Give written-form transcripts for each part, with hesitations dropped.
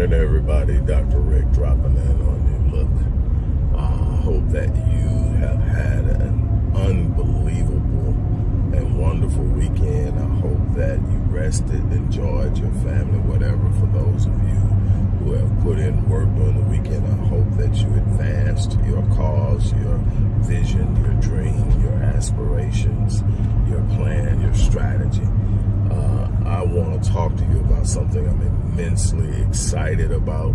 morning, everybody. Dr. Rick dropping in on you. Look, I hope that you have had an unbelievable and wonderful weekend. I hope that you rested, enjoyed your family, whatever. For those of you who have put in work during the weekend, I hope that you advanced your cause, your vision, your dream, your aspirations, your plan, your strategy. I want to talk to you about something I'm immensely excited about.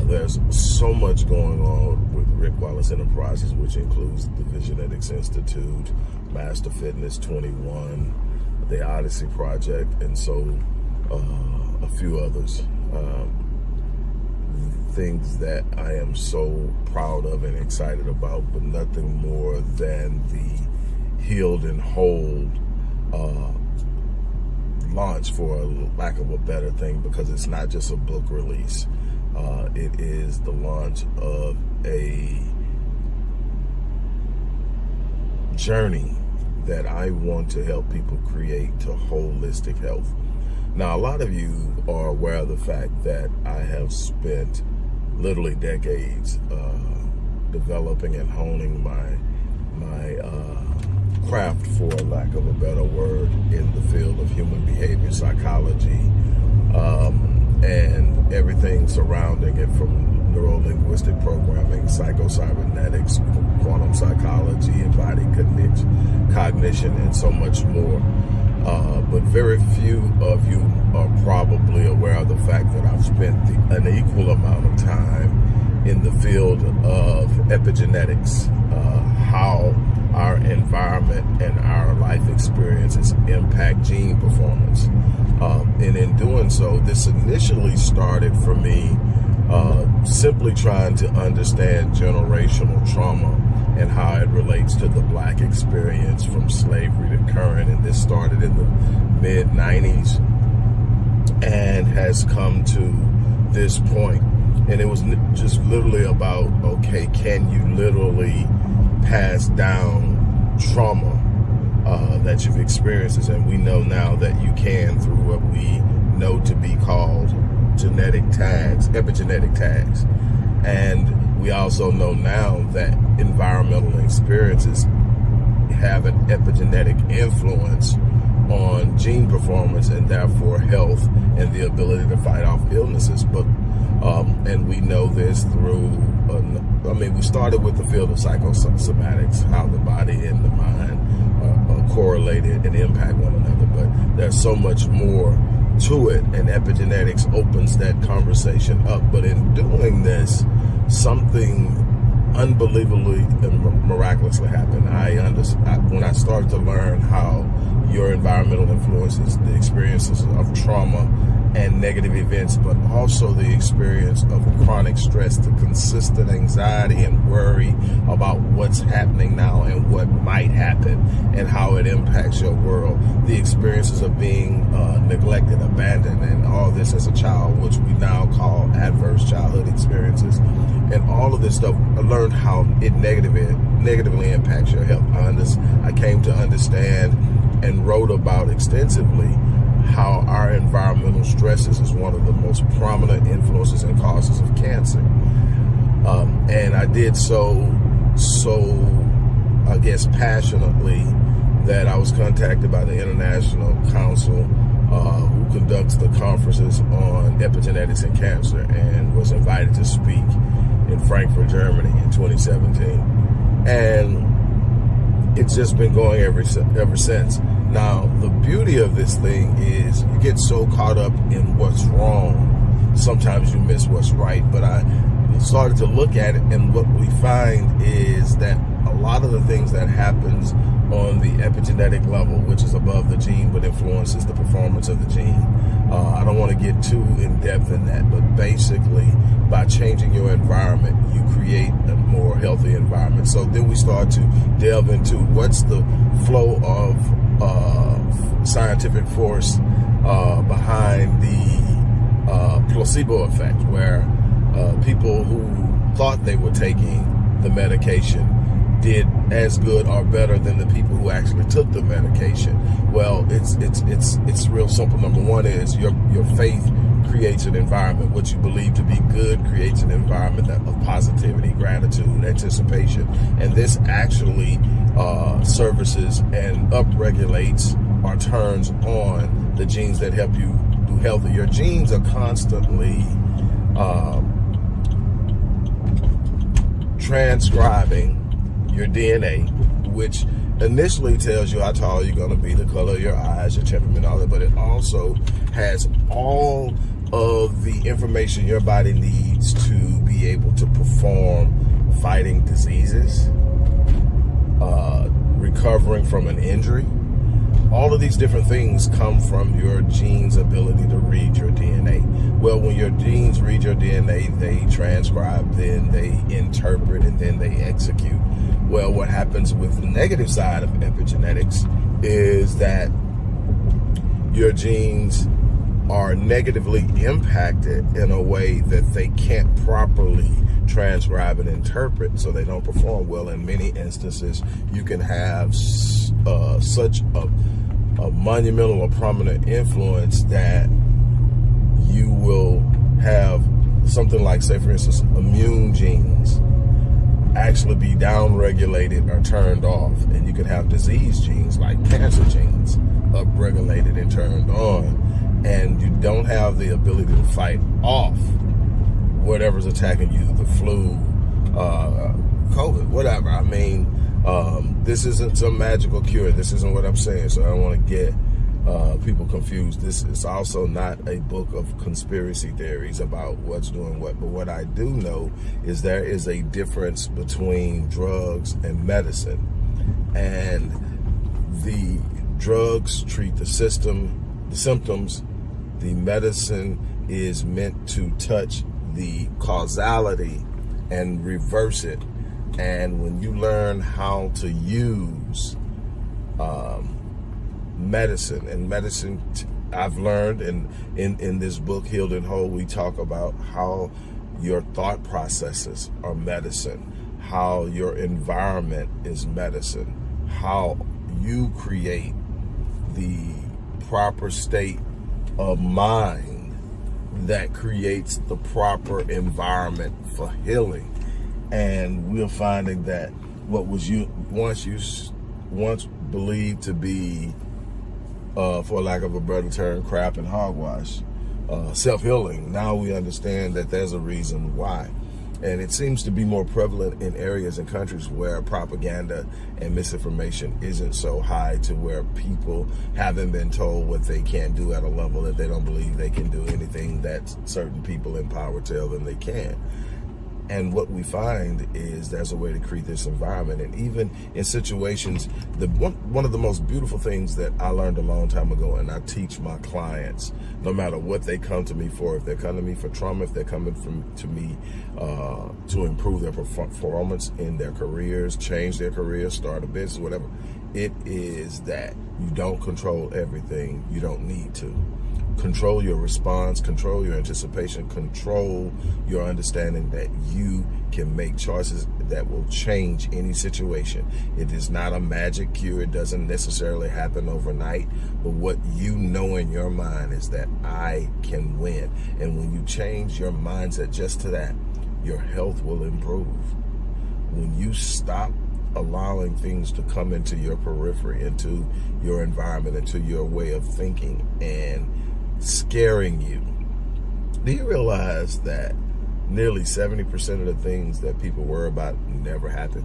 There's so much going on with Rick Wallace Enterprises, which includes the Epigenetics Institute, Master Fitness 21, the Odyssey Project, and so a few others. Things that I am so proud of and excited about, but nothing more than the Healed and Whole launch, for lack of a better thing, because it's not just a book release. It is the launch of a journey that I want to help people create to holistic health. Now, a lot of you are aware of the fact that I have spent literally decades developing and honing my craft, for lack of a better word, in the field of human behavior psychology, and everything surrounding it, from neuro-linguistic programming, psycho-cybernetics, quantum psychology, embodied cognition, and so much more. But very few of you are probably aware of the fact that I've spent an equal amount of time in the field of epigenetics, how our environment and our life experiences impact gene performance. And in doing so, this initially started for me simply trying to understand generational trauma and how it relates to the Black experience from slavery to current. And this started in the mid-90s and has come to this point. And it was just literally about, okay, can you literally pass down trauma that you've experienced? And we know now that you can, through what we know to be called genetic tags, epigenetic tags. And we also know now that environmental experiences have an epigenetic influence on gene performance and therefore health and the ability to fight off illnesses. But and we know this through, we started with the field of psychosomatics, how the body and the mind are correlated and impact one another. But there's so much more to it, and epigenetics opens that conversation up. But in doing this, something unbelievably and miraculously happened. When I started to learn how your environmental influences, the experiences of trauma and negative events, but also the experience of chronic stress, the consistent anxiety and worry about what's happening now and what might happen and how it impacts your world, the experiences of being neglected, abandoned, and all this as a child, which we now call adverse childhood experiences, and all of this stuff. I learned how it negatively impacts your health. I came to understand and wrote about extensively how our environmental stresses is one of the most prominent influences and causes of cancer. And I did so I guess passionately, that I was contacted by the International Council who conducts the conferences on epigenetics and cancer, and was invited to speak in Frankfurt, Germany in 2017. And it's just been going ever since. Now, the beauty of this thing is you get so caught up in what's wrong, sometimes you miss what's right. But I started to look at it, and what we find is that a lot of the things that happens on the epigenetic level, which is above the gene but influences the performance of the gene. I don't want to get too in depth in that, but basically by changing your environment, you create a more healthy environment. So then we start to delve into what's the flow of scientific force behind the placebo effect, where people who thought they were taking the medication did as good or better than the people who actually took the medication. Well, it's real simple. Number one is your faith creates an environment. What you believe to be good creates an environment of positivity, gratitude, anticipation. And this actually services and upregulates or turns on the genes that help you do healthy. Your genes are constantly transcribing your DNA, which initially tells you how tall you're going to be, the color of your eyes, your temperament, all that, but it also has all of the information your body needs to be able to perform fighting diseases, recovering from an injury. All of these different things come from your genes' ability to read your DNA. Well, when your genes read your DNA, they transcribe, then they interpret, and then they execute. Well, what happens with the negative side of epigenetics is that your genes are negatively impacted in a way that they can't properly transcribe and interpret, so they don't perform well. In many instances, you can have such a monumental or prominent influence that you will have something like, say for instance, immune genes actually be downregulated or turned off, and you can have disease genes like cancer genes upregulated and turned on, and you don't have the ability to fight off whatever's attacking you, the flu, COVID, whatever. I mean, this isn't some magical cure. This isn't what I'm saying, so I don't want to get people confused. This is also not a book of conspiracy theories about what's doing what, but what I do know is there is a difference between drugs and medicine, and the drugs treat the symptoms. The medicine is meant to touch the causality and reverse it. And when you learn how to use medicine, and medicine, I've learned in this book, Healed and Whole, we talk about how your thought processes are medicine, how your environment is medicine, how you create the proper state of mind that creates the proper environment for healing. And we're finding that what was once believed to be, for lack of a better term, crap and hogwash, self-healing, now we understand that there's a reason why. And it seems to be more prevalent in areas and countries where propaganda and misinformation isn't so high, to where people haven't been told what they can't do at a level that they don't believe they can do anything that certain people in power tell them they can. And what we find is there's a way to create this environment. And even in situations, one of the most beautiful things that I learned a long time ago, and I teach my clients, no matter what they come to me for, if they're coming to me for trauma, if they're coming to me to improve their performance in their careers, change their careers, start a business, whatever, it is that you don't control everything. You don't need to. Control your response, control your anticipation, control your understanding that you can make choices that will change any situation. It is not a magic cure. It doesn't necessarily happen overnight. But what you know in your mind is that I can win. And when you change your mindset just to that, your health will improve. When you stop allowing things to come into your periphery, into your environment, into your way of thinking, and scaring you. Do you realize that nearly 70% of the things that people worry about never happen?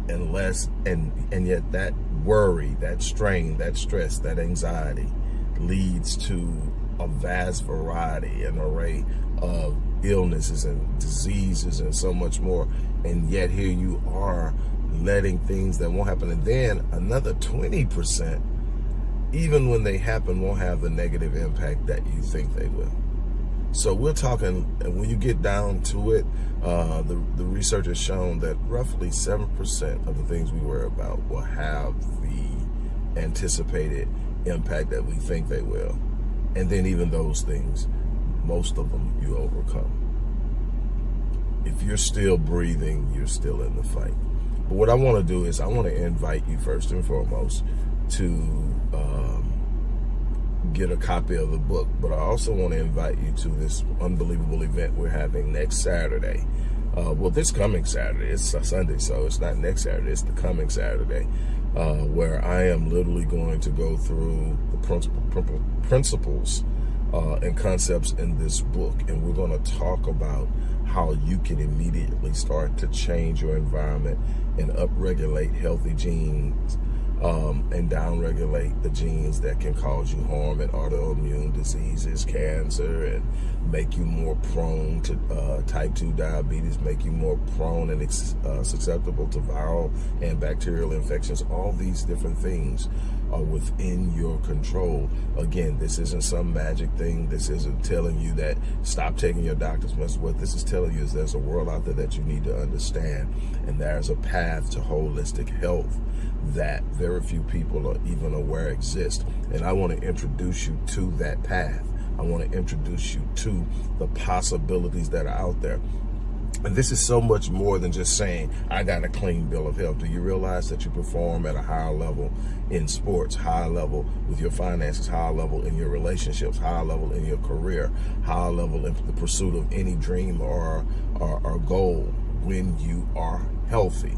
And yet that worry, that strain, that stress, that anxiety leads to a vast variety, an array of illnesses and diseases and so much more. And yet here you are letting things that won't happen. And then another 20%, even when they happen, won't have the negative impact that you think they will. So we're talking, and when you get down to it, the research has shown that roughly 7% of the things we worry about will have the anticipated impact that we think they will. And then even those things, most of them you overcome. If you're still breathing, you're still in the fight. But what I want to do is I want to invite you first and foremost to get a copy of the book. But I also want to invite you to this unbelievable event we're having next Saturday. Well, this coming Saturday. It's a Sunday, so it's not next Saturday. It's the coming Saturday, where I am literally going to go through the principles and concepts in this book. And we're going to talk about how you can immediately start to change your environment and upregulate healthy genes and downregulate the genes that can cause you harm and autoimmune diseases, cancer, and make you more prone to type 2 diabetes, make you more prone and susceptible to viral and bacterial infections. All these different things are within your control. Again, this isn't some magic thing. This isn't telling you that stop taking your doctor's medicine. What this is telling you is there's a world out there that you need to understand, and there's a path to holistic health that very few people are even aware exists. And I want to introduce you to that path. I want to introduce you to the possibilities that are out there. And this is so much more than just saying, I got a clean bill of health. Do you realize that you perform at a higher level in sports, higher level with your finances, higher level in your relationships, higher level in your career, higher level in the pursuit of any dream or goal when you are healthy?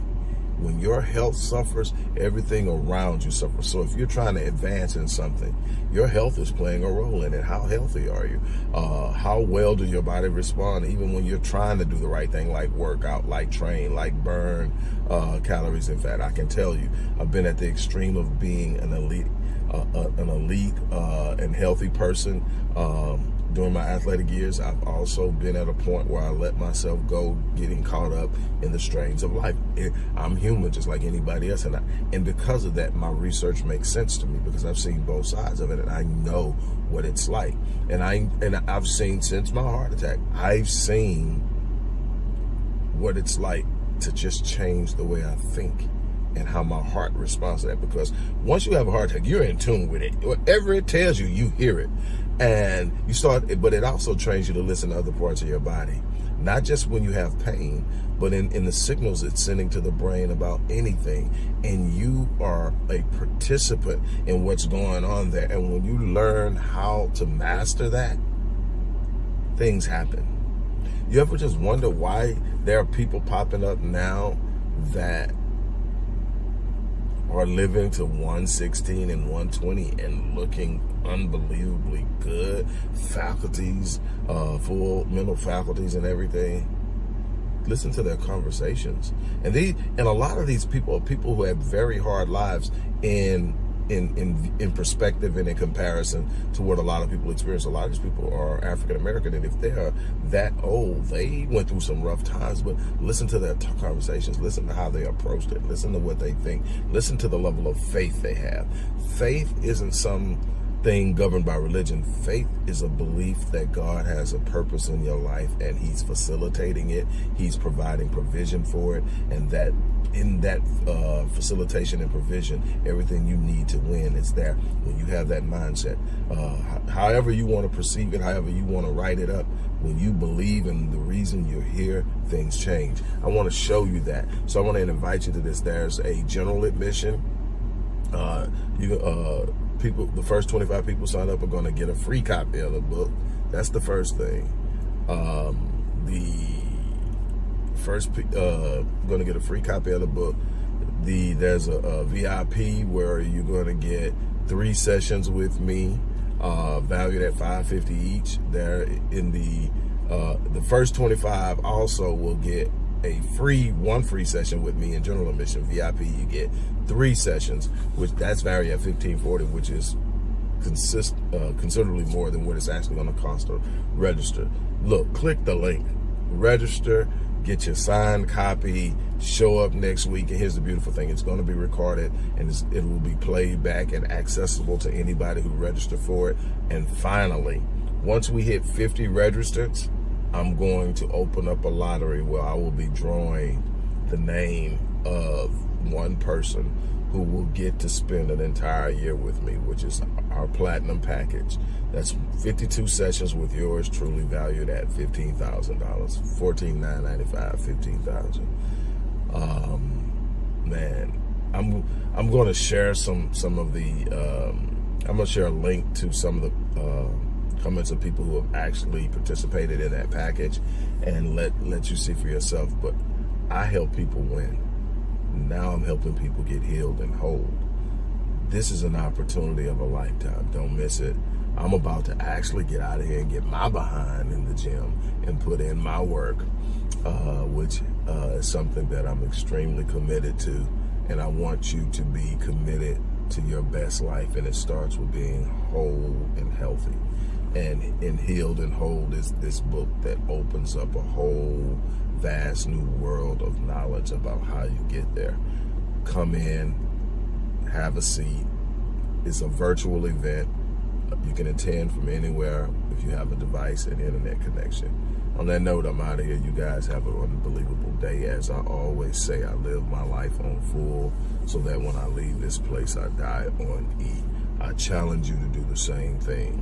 When your health suffers, everything around you suffers. So if you're trying to advance in something, your health is playing a role in it. How healthy are you? How well does your body respond even when you're trying to do the right thing, like workout, like train, like burn calories and fat? I can tell you, I've been at the extreme of being an elite and healthy person. During my athletic years, I've also been at a point where I let myself go, getting caught up in the strains of life. I'm human just like anybody else, and because of that, my research makes sense to me because I've seen both sides of it, and I know what it's like. And I've seen, since my heart attack, I've seen what it's like to just change the way I think and how my heart responds to that. Because once you have a heart attack, you're in tune with it. Whatever it tells you, you hear it. And you start, but it also trains you to listen to other parts of your body. Not just when you have pain, but in the signals it's sending to the brain about anything. And you are a participant in what's going on there. And when you learn how to master that, things happen. You ever just wonder why there are people popping up now that are living to 116 and 120 and looking unbelievably good, faculties, full mental faculties and everything? Listen to their conversations. And a lot of these people are people who have very hard lives in perspective and in comparison to what a lot of people experience. A lot of these people are African American, and if they are that old, they went through some rough times. But listen to their conversations, listen to how they approached it, listen to what they think, listen to the level of faith they have. Faith isn't something governed by religion. Faith is a belief that God has a purpose in your life and He's facilitating it, He's providing provision for it, and that in that facilitation and provision, everything you need to win is there when you have that mindset. However you want to perceive it, however you want to write it up, when you believe in the reason you're here, things change. I want to show you that. So I want to invite you to this. There's a general admission. People, the first 25 people sign up are going to get a free copy of the book. That's the first thing. Going to get a free copy of the book. There's a VIP where you're going to get 3 sessions with me, valued at $550 each. There in the first 25 also will get one free session with me in general admission. VIP, you get 3 sessions, which that's valued at $1,540, which is considerably more than what it's actually going to cost to register. Look, click the link, register, get your signed copy, show up next week. And here's the beautiful thing. It's going to be recorded, and it will be played back and accessible to anybody who registered for it. And finally, once we hit 50 registrants, I'm going to open up a lottery where I will be drawing the name of one person who will get to spend an entire year with me, which is our platinum package. That's 52 sessions with yours truly, valued at $15,000, $14,995, $15,000. Man, I'm going to share some of the I'm going to share a link to some of the comments of people who have actually participated in that package and let you see for yourself. But I help people win. Now I'm helping people get healed and whole. This is an opportunity of a lifetime. Don't miss it. I'm about to actually get out of here and get my behind in the gym and put in my work, which is something that I'm extremely committed to. And I want you to be committed to your best life. And it starts with being whole and healthy. And in Healed and Whole is this book that opens up a whole vast new world of knowledge about how you get there. Come in, have a seat. It's a virtual event. You can attend from anywhere if you have a device and internet connection. On that note, I'm out of here. You guys have an unbelievable day. As I always say, I live my life on full so that when I leave this place, I die on E. I challenge you to do the same thing.